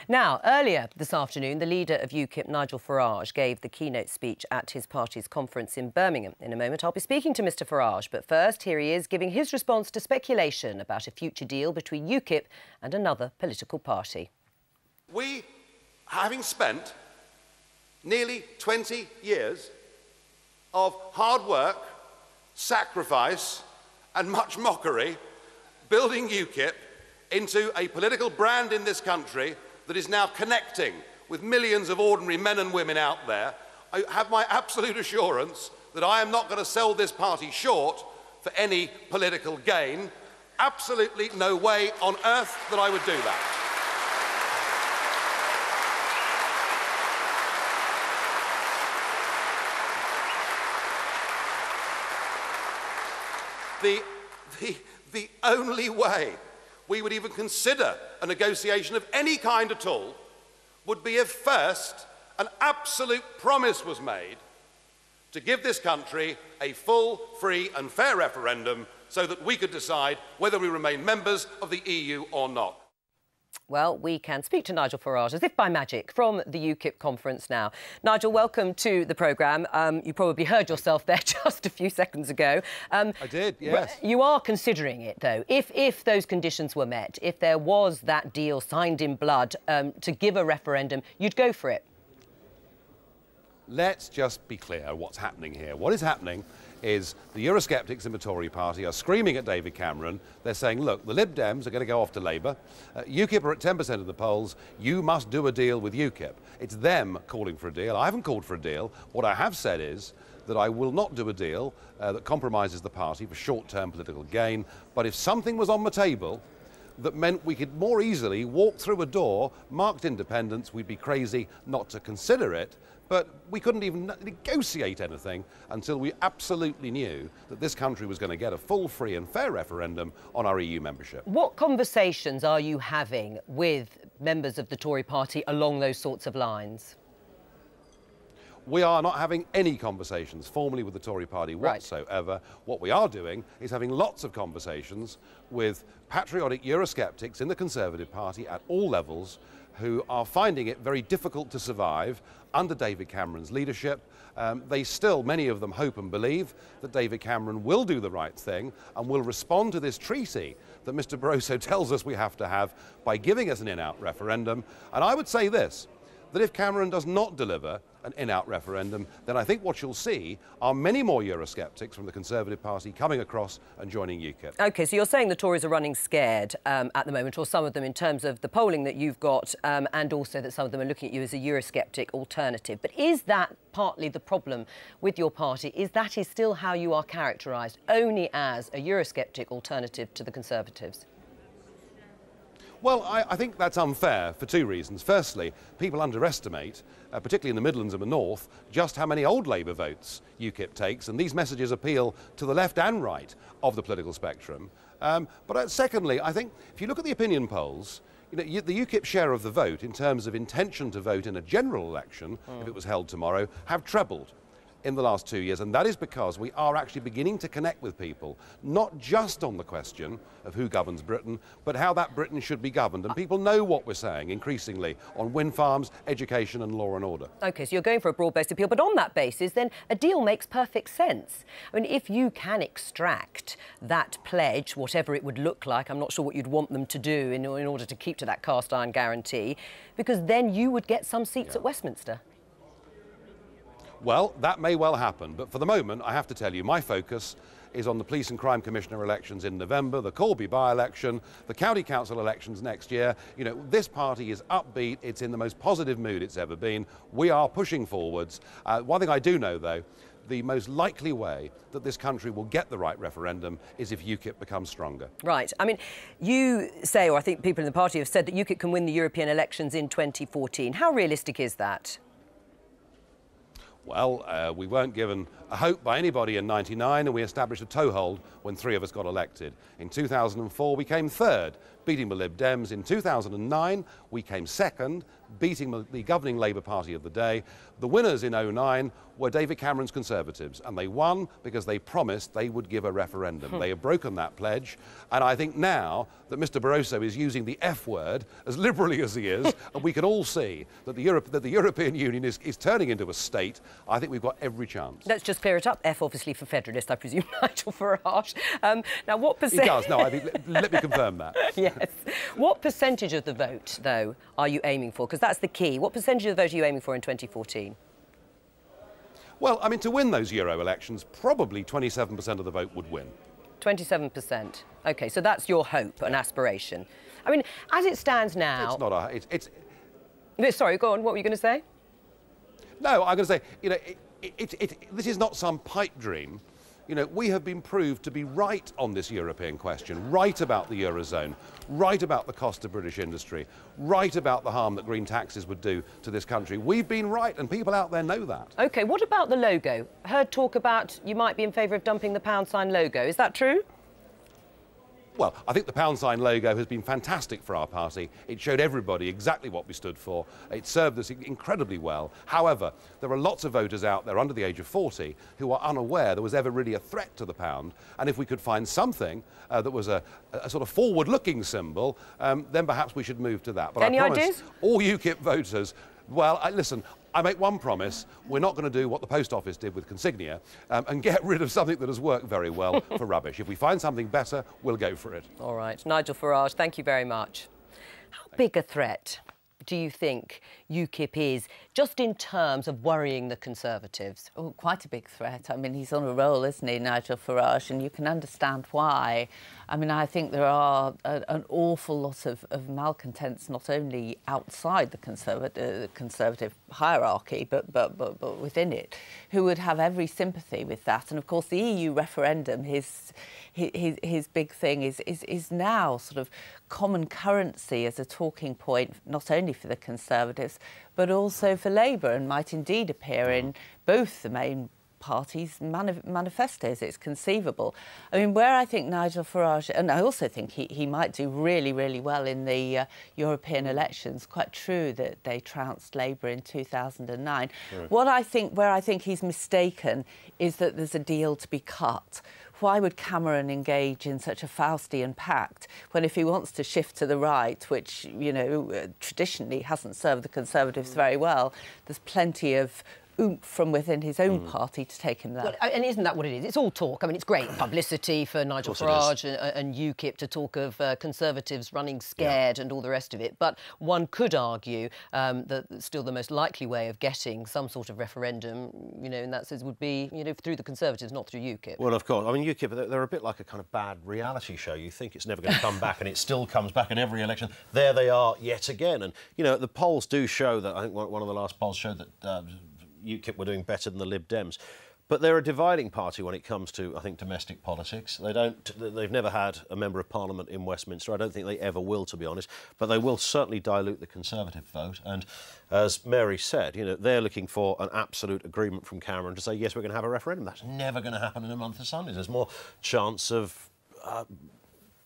Now, earlier this afternoon, the leader of UKIP, Nigel Farage, gave the keynote speech at his party's conference in Birmingham. In a moment, I'll be speaking to Mr Farage, but first, here he is giving his response to speculation about a future deal between UKIP and another political party. We, having spent nearly 20 years of hard work, sacrifice and much mockery, building UKIP into a political brand in this country that is now connecting with millions of ordinary men and women out there, I have my absolute assurance that I am not going to sell this party short for any political gain. Absolutely no way on earth that I would do that. The only way we would even consider a negotiation of any kind at all would be if first an absolute promise was made to give this country a full, free and fair referendum so that we could decide whether we remain members of the EU or not. Well, we can speak to Nigel Farage, as if by magic, from the UKIP conference now. Nigel, welcome to the programme. You probably heard yourself there just a few seconds ago. I did, yes. You are considering it, though. If those conditions were met, if there was that deal signed in blood to give a referendum, you'd go for it? Let's just be clear what's happening here. What is happening is the Eurosceptics in the Tory party are screaming at David Cameron. They're saying, look, the Lib Dems are going to go off to Labour. UKIP are at 10% of the polls. You must do a deal with UKIP. It's them calling for a deal. I haven't called for a deal. What I have said is that I will not do a deal that compromises the party for short-term political gain. But if something was on the table that meant we could more easily walk through a door marked independence, we'd be crazy not to consider it. But we couldn't even negotiate anything until we absolutely knew that this country was going to get a full, free and fair referendum on our EU membership. What conversations are you having with members of the Tory party along those sorts of lines? We are not having any conversations formally with the Tory party whatsoever. Right. What we are doing is having lots of conversations with patriotic Eurosceptics in the Conservative Party at all levels who are finding it very difficult to survive under David Cameron's leadership. They still, many of them, hope and believe that David Cameron will do the right thing and will respond to this treaty that Mr Barroso tells us we have to have by giving us an in-out referendum. And I would say this, that if Cameron does not deliver an in-out referendum, then I think what you'll see are many more Eurosceptics from the Conservative Party coming across and joining UKIP. OK, so you're saying the Tories are running scared at the moment, or some of them in terms of the polling that you've got, and also that some of them are looking at you as a Eurosceptic alternative. But is that partly the problem with your party? Is that still how you are characterised, only as a Eurosceptic alternative to the Conservatives? Well, I think that's unfair for two reasons. Firstly, people underestimate, particularly in the Midlands and the North, just how many old Labour votes UKIP takes, and these messages appeal to the left and right of the political spectrum. But secondly, I think if you look at the opinion polls, the UKIP share of the vote in terms of intention to vote in a general election, if it was held tomorrow, have trebled in the last 2 years, and that is because we are actually beginning to connect with people, not just on the question of who governs Britain, but how that Britain should be governed. And people know what we're saying increasingly on wind farms, education and law and order. OK, so you're going for a broad-based appeal, but on that basis, then a deal makes perfect sense. I mean, if you can extract that pledge, whatever it would look like, I'm not sure what you'd want them to do in order to keep to that cast-iron guarantee, because then you would get some seats at Westminster. Well, that may well happen, but for the moment, I have to tell you, my focus is on the Police and Crime Commissioner elections in November, the Corby by-election, the County Council elections next year. You know, this party is upbeat, it's in the most positive mood it's ever been. We are pushing forwards. One thing I do know, though, the most likely way that this country will get the right referendum is if UKIP becomes stronger. Right. I mean, you say, or I think people in the party have said, that UKIP can win the European elections in 2014. How realistic is that? Well, we weren't given a hope by anybody in '99, and we established a toehold when 3 of us got elected. In 2004, we came third, beating the Lib Dems. In 2009, we came second, beating the governing Labour Party of the day. The winners in '09 were David Cameron's Conservatives, and they won because they promised they would give a referendum. They have broken that pledge, and I think now that Mr Barroso is using the F word as liberally as he is, and we can all see that the European Union is turning into a state, I think we've got every chance. Let's just clear it up. F, obviously, for Federalist, I presume, Nigel Farage. Now, what percent... He does. No, I think, let me confirm that. Yes. What percentage of the vote, though, are you aiming for? Because that's the key. What percentage of the vote are you aiming for in 2014? Well, I mean, to win those Euro elections, probably 27% of the vote would win. 27%. OK, so that's your hope and aspiration. I mean, as it stands now... It's not a... Sorry, go on. What were you going to say? No, I'm going to say, you know, this is not some pipe dream. You know, we have been proved to be right on this European question, right about the Eurozone, right about the cost of British industry, right about the harm that green taxes would do to this country. We've been right, and people out there know that. OK, what about the logo? Heard talk about you might be in favour of dumping the pound sign logo. Is that true? Well, I think the pound sign logo has been fantastic for our party. It showed everybody exactly what we stood for. It served us incredibly well. However, there are lots of voters out there under the age of 40 who are unaware there was ever really a threat to the pound. And if we could find something that was a sort of forward-looking symbol, then perhaps we should move to that. But Any I promise ideas? All UKIP voters... Well, listen, I make one promise. We're not going to do what the Post Office did with consignia and get rid of something that has worked very well for rubbish. If we find something better, we'll go for it. All right. Nigel Farage, thank you very much. How big a threat do you think UKIP is, just in terms of worrying the Conservatives? Oh, quite a big threat. I mean, he's on a roll, isn't he, Nigel Farage? And you can understand why. I mean, I think there are an awful lot of malcontents, not only outside the Conservative hierarchy, but within it, who would have every sympathy with that. And, of course, the EU referendum, his big thing is now sort of common currency as a talking point, not only for the Conservatives, but also for Labour, and might indeed appear in both the main parties' manifestos. It's conceivable. I mean, where I think Nigel Farage, and I also think he might do really, really well in the European elections. Quite true that they trounced Labour in 2009. Right. Where I think he's mistaken is that there's a deal to be cut. Why would Cameron engage in such a Faustian pact when, if he wants to shift to the right, which, you know, traditionally hasn't served the Conservatives very well, there's plenty of oomph from within his own party to take him there. Well, and isn't that what it is? It's all talk. I mean, it's great publicity for Nigel Farage and UKIP to talk of Conservatives running scared and all the rest of it. But one could argue that still the most likely way of getting some sort of referendum, you know, in that sense, would be, you know, through the Conservatives, not through UKIP. Well, of course. I mean, UKIP, they're a bit like a kind of bad reality show. You think it's never going to come back, and it still comes back in every election. There they are yet again. And, you know, the polls do show that, I think one of the last polls showed that UKIP were doing better than the Lib Dems. But they're a dividing party when it comes to, I think, domestic politics. They've never had a member of Parliament in Westminster. I don't think they ever will, to be honest. But they will certainly dilute the Conservative vote. And as Mary said, you know, they're looking for an absolute agreement from Cameron to say, yes, we're going to have a referendum. That's never going to happen in a month of Sundays. There's more chance of,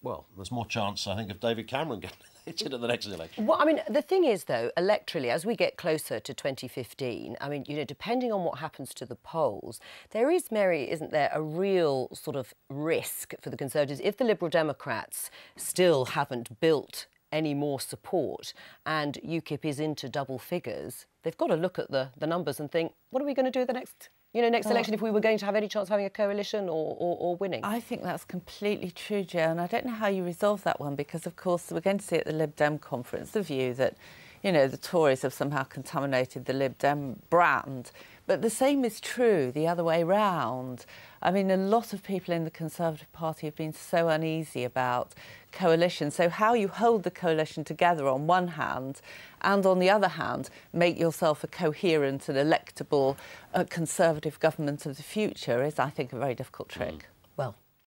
there's more chance, I think, of David Cameron getting into the next election. Well, I mean, the thing is, though, electorally, as we get closer to 2015, I mean, you know, depending on what happens to the polls, there is, Mary, isn't there, a real sort of risk for the Conservatives if the Liberal Democrats still haven't built any more support and UKIP is into double figures. They've got to look at the numbers and think, what are we going to do the next election if we were going to have any chance of having a coalition or winning? I think that's completely true, Jo, and I don't know how you resolve that one because, of course, we're going to see at the Lib Dem conference the view that, you know, the Tories have somehow contaminated the Lib Dem brand. But the same is true the other way round. I mean, a lot of people in the Conservative Party have been so uneasy about coalition. So how you hold the coalition together on one hand and on the other hand make yourself a coherent and electable Conservative government of the future is, I think, a very difficult trick. Well,